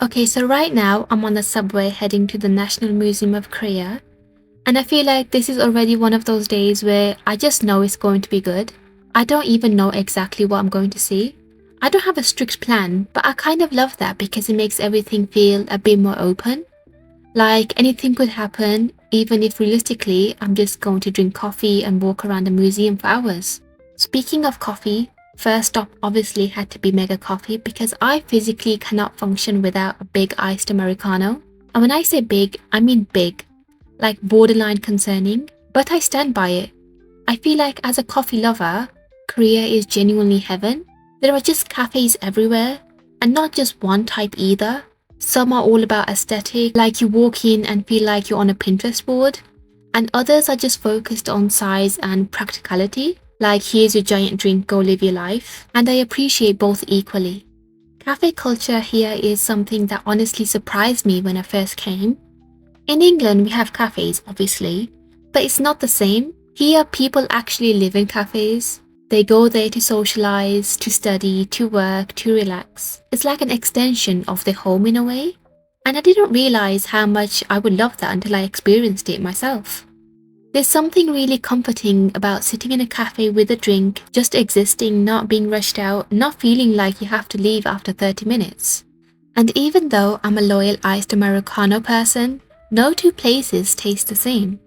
Okay, so right now I'm on the subway heading to the National Museum of Korea, and I feel like this is already one of those days where I just know it's going to be good. I don't even know exactly what I'm going to see. I don't have a strict plan, but I kind of love that because it makes everything feel a bit more open. Like anything could happen, even if realistically I'm just going to drink coffee and walk around the museum for hours. Speaking of coffee, first stop obviously had to be mega coffee because I physically cannot function without a big iced Americano. And when I say big, I mean big, like borderline concerning, but I stand by it. I feel like as a coffee lover, Korea is genuinely heaven. There are just cafes everywhere, and not just one type either. Some are all about aesthetic, like you walk in and feel like you're on a Pinterest board, and others are just focused on size and practicality, like here's your giant drink, go live your life. And I appreciate both equally. Cafe culture here is something that honestly surprised me when I first came. In England, we have cafes, obviously, but it's not the same. Here, people actually live in cafes. They go there to socialize, to study, to work, to relax. It's like an extension of their home in a way. And I didn't realize how much I would love that until I experienced it myself. There's something really comforting about sitting in a cafe with a drink, just existing, not being rushed out, not feeling like you have to leave after 30 minutes. And even though I'm a loyal iced Americano person, no two places taste the same.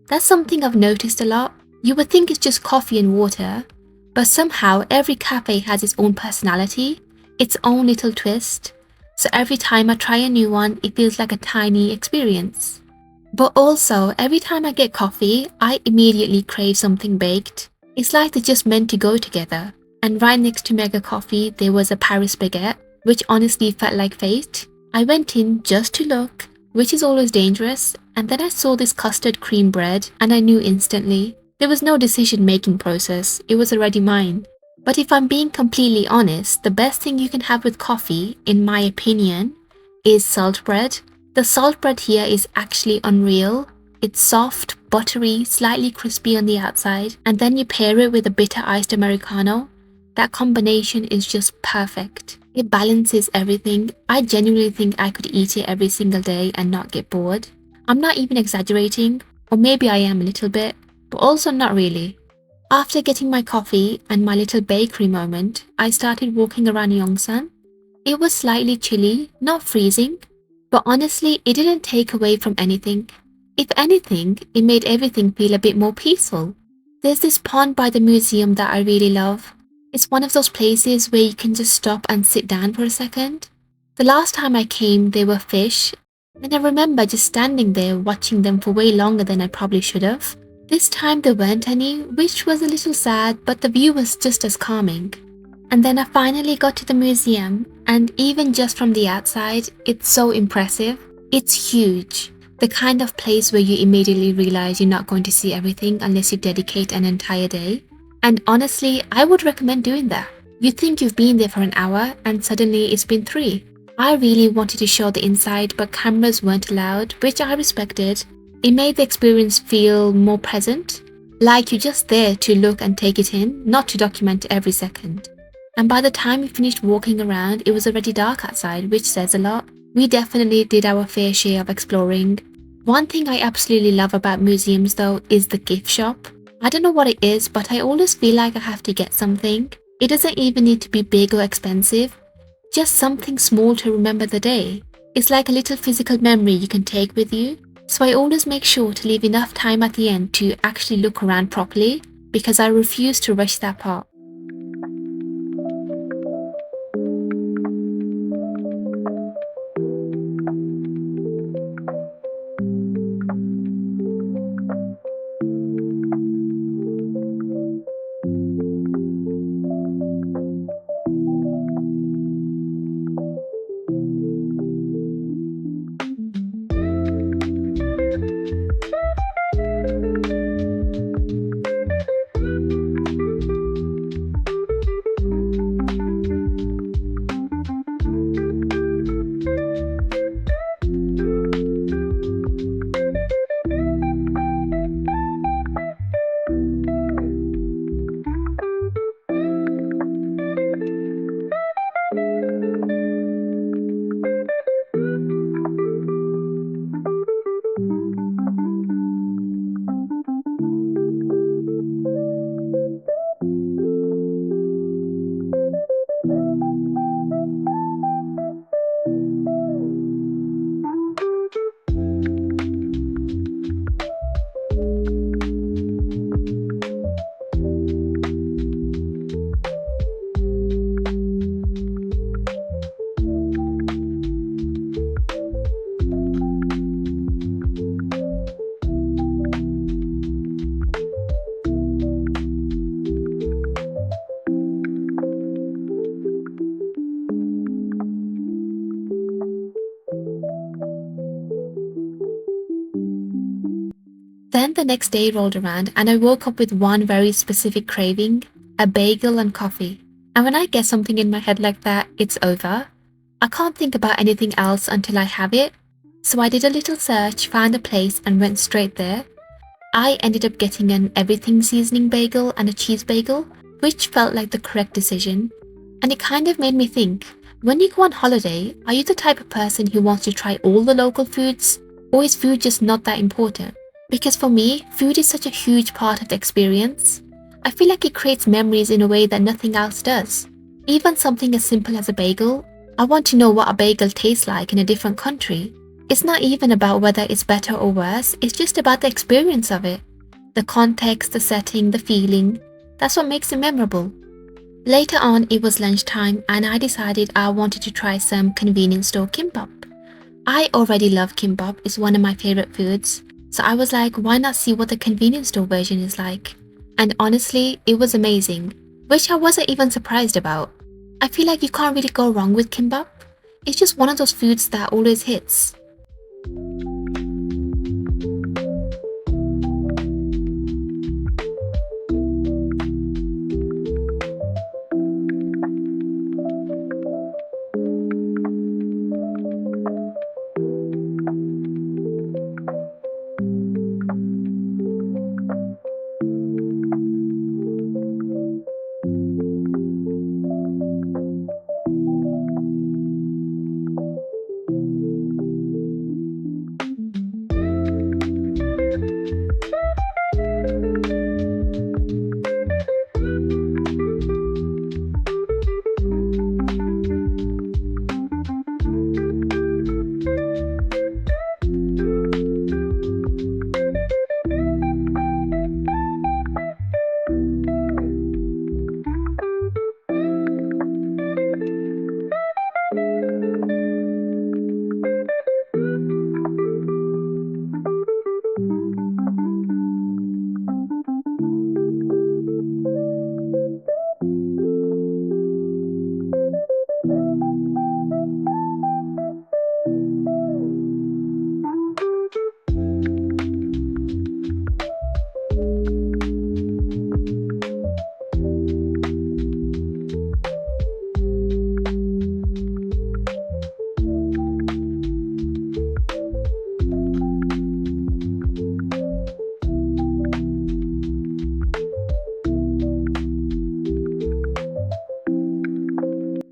That's something I've noticed a lot. You would think it's just coffee and water, but somehow every cafe has its own personality, its own little twist. So every time I try a new one, it feels like a tiny experience. But also, every time I get coffee, I immediately crave something baked. It's like they're just meant to go together. And right next to Mega Coffee, there was a Paris baguette, which honestly felt like fate. I went in just to look, which is always dangerous, and then I saw this custard cream bread and I knew instantly. There was no decision-making process, it was already mine. But if I'm being completely honest, the best thing you can have with coffee, in my opinion, is salt bread. The salt bread here is actually unreal. It's soft, buttery, slightly crispy on the outside, and then you pair it with a bitter iced Americano. That combination is just perfect. It balances everything. I genuinely think I could eat it every single day and not get bored. I'm not even exaggerating, or maybe I am a little bit, but also not really. After getting my coffee and my little bakery moment, I started walking around Yongsan. It was slightly chilly, not freezing, but honestly, it didn't take away from anything. If anything, it made everything feel a bit more peaceful. There's this pond by the museum that I really love. It's one of those places where you can just stop and sit down for a second. The last time I came, there were fish, and I remember just standing there watching them for way longer than I probably should have. This time there weren't any, which was a little sad, but the view was just as calming. And then I finally got to the museum, and even just from the outside, it's so impressive. It's huge. The kind of place where you immediately realize you're not going to see everything unless you dedicate an entire day. And honestly, I would recommend doing that. You think you've been there for an hour, and suddenly it's been 3. I really wanted to show the inside, but cameras weren't allowed, which I respected. It made the experience feel more present, like you're just there to look and take it in, not to document every second. And by the time we finished walking around, it was already dark outside, which says a lot. We definitely did our fair share of exploring. One thing I absolutely love about museums though is the gift shop. I don't know what it is, but I always feel like I have to get something. It doesn't even need to be big or expensive, just something small to remember the day. It's like a little physical memory you can take with you. So I always make sure to leave enough time at the end to actually look around properly, because I refuse to rush that part. Then the next day rolled around and I woke up with one very specific craving, a bagel and coffee. And when I get something in my head like that, it's over. I can't think about anything else until I have it. So I did a little search, found a place and went straight there. I ended up getting an everything seasoning bagel and a cheese bagel, which felt like the correct decision. And it kind of made me think, when you go on holiday, are you the type of person who wants to try all the local foods? Or is food just not that important? Because for me, food is such a huge part of the experience. I feel like it creates memories in a way that nothing else does. Even something as simple as a bagel, I want to know what a bagel tastes like in a different country. It's not even about whether it's better or worse, it's just about the experience of it. The context, the setting, the feeling, that's what makes it memorable. Later on, it was lunchtime and I decided I wanted to try some convenience store kimbap. I already love kimbap, it's one of my favorite foods. So I was like, why not see what the convenience store version is like? And honestly, it was amazing, which I wasn't even surprised about. I feel like you can't really go wrong with kimbap. It's just one of those foods that always hits.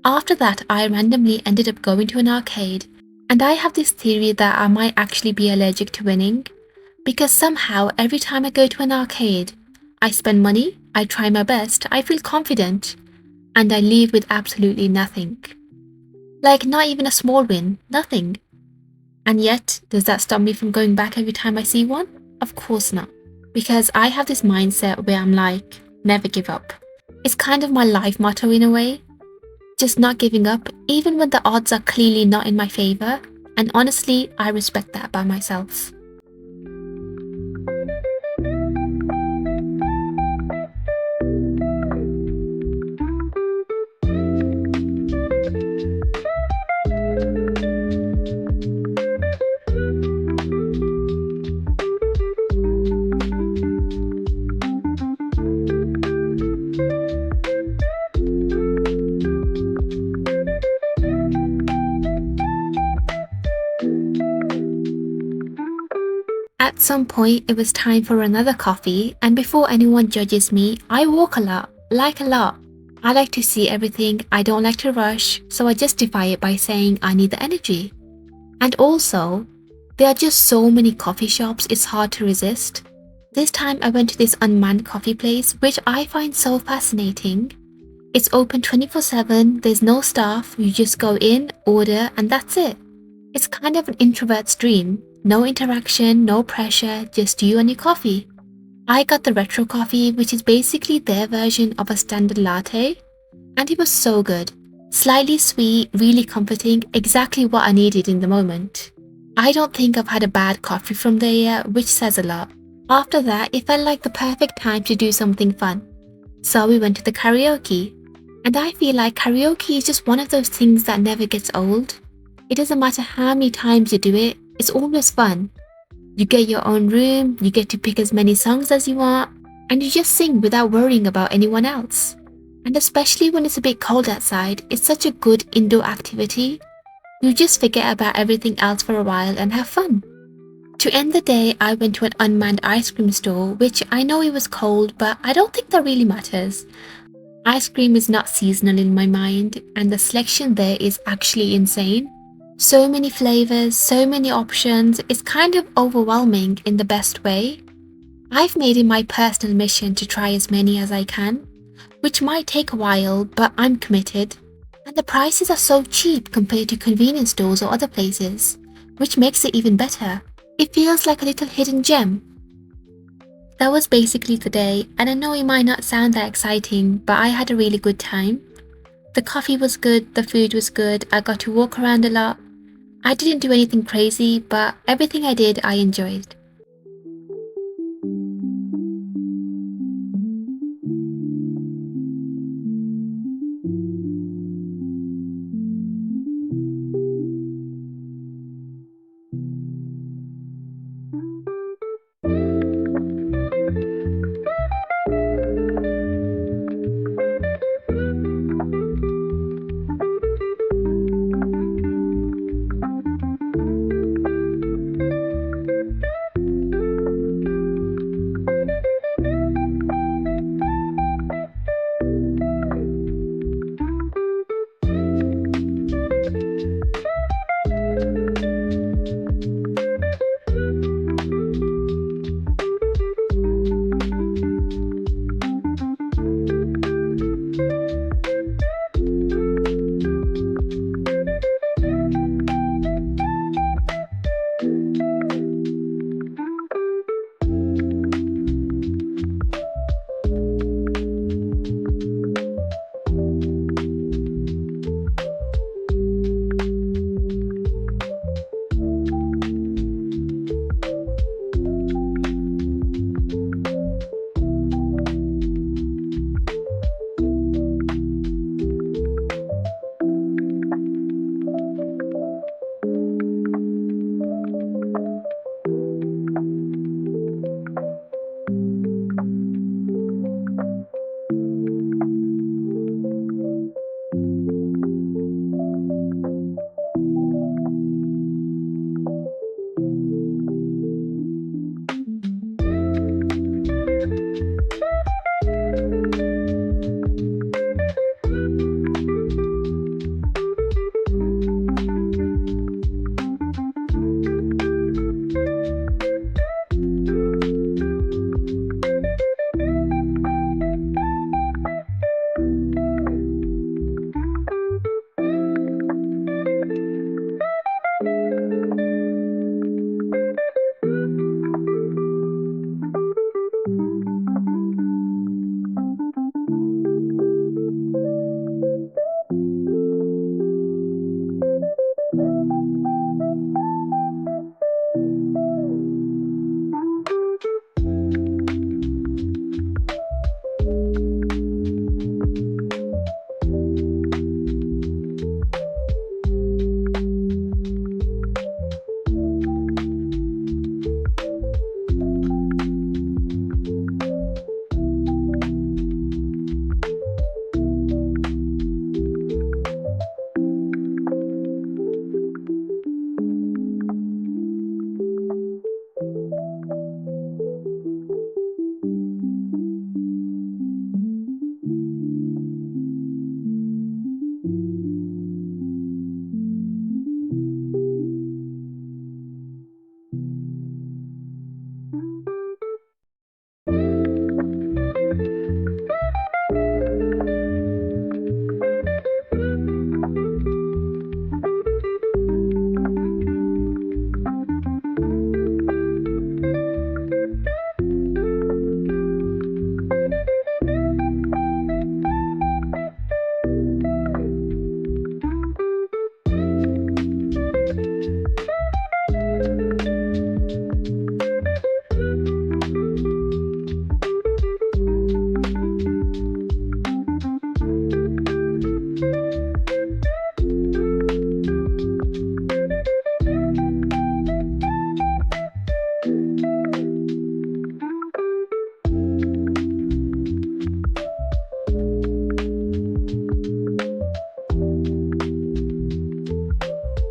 After that, I randomly ended up going to an arcade, and I have this theory that I might actually be allergic to winning, because somehow every time I go to an arcade, I spend money, I try my best, I feel confident, and I leave with absolutely nothing. Like not even a small win, nothing. And yet, does that stop me from going back every time I see one? Of course not, because I have this mindset where I'm like, never give up. It's kind of my life motto in a way. Just not giving up, even when the odds are clearly not in my favor, and honestly, I respect that about myself. At some point, it was time for another coffee, and before anyone judges me, I walk a lot, like a lot. I like to see everything, I don't like to rush, so I justify it by saying I need the energy. And also, there are just so many coffee shops, it's hard to resist. This time I went to this unmanned coffee place, which I find so fascinating. It's open 24/7, there's no staff, you just go in, order, and that's it. It's kind of an introvert's dream. No interaction, no pressure, just you and your coffee. I got the retro coffee, which is basically their version of a standard latte, and it was so good. Slightly sweet, really comforting, exactly what I needed in the moment. I don't think I've had a bad coffee from there yet, which says a lot. After that, it felt like the perfect time to do something fun. So we went to the karaoke. And I feel like karaoke is just one of those things that never gets old. It doesn't matter how many times you do it, it's always fun. You get your own room, you get to pick as many songs as you want, and you just sing without worrying about anyone else. And especially when it's a bit cold outside, it's such a good indoor activity. You just forget about everything else for a while and have fun. To end the day, I went to an unmanned ice cream store, which I know it was cold, but I don't think that really matters. Ice cream is not seasonal in my mind, and the selection there is actually insane. So many flavors, so many options, it's kind of overwhelming in the best way. I've made it my personal mission to try as many as I can, which might take a while, but I'm committed. And the prices are so cheap compared to convenience stores or other places, which makes it even better. It feels like a little hidden gem. That was basically the day, and I know it might not sound that exciting, but I had a really good time. The coffee was good, the food was good, I got to walk around a lot. I didn't do anything crazy, but everything I did I enjoyed.